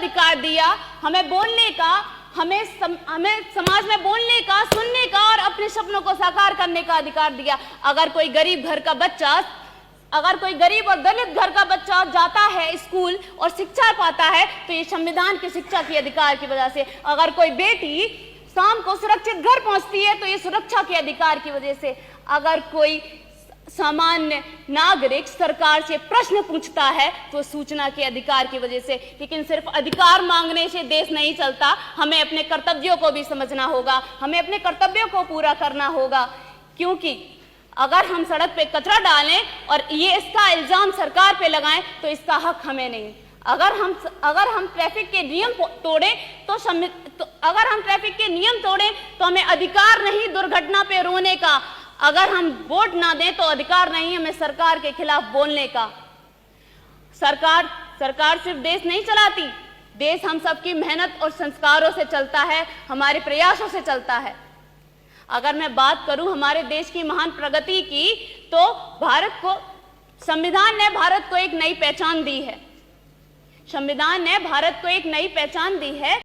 अधिकार दिया, हमें बोलने का, हमें समाज में बोलने का, सुनने का और अपने सपनों को साकार करने का अधिकार दिया। अगर कोई गरीब और दलित घर का बच्चा जाता है स्कूल और शिक्षा पाता है तो ये संविधान की शिक्षा के अधिकार की वजह से। अगर कोई बेटी शाम को सुरक्षित घर पहुंचती है तो ये सुरक्षा के अधिकार की वजह से। अगर कोई सामान्य नागरिक सरकार से प्रश्न पूछता है तो सूचना के अधिकार की वजह से। लेकिन सिर्फ अधिकार मांगने से देश नहीं चलता, हमें अपने कर्तव्यों को भी समझना होगा, हमें अपने कर्तव्यों को पूरा करना होगा। क्योंकि अगर हम सड़क पे कचरा डालें और ये इसका इल्जाम सरकार पे लगाएं तो इसका हक हमें नहीं। अगर हम ट्रैफिक के नियम तोड़ें तो हमें अधिकार नहीं दुर्घटना पे रोने का। अगर हम वोट ना दें तो अधिकार नहीं हमें सरकार के खिलाफ बोलने का। सरकार सिर्फ देश नहीं चलाती, देश हम सबकी मेहनत और संस्कारों से चलता है, हमारे प्रयासों से चलता है। अगर मैं बात करूं हमारे देश की महान प्रगति की तो संविधान ने भारत को एक नई पहचान दी है। संविधान ने भारत को एक नई पहचान दी है।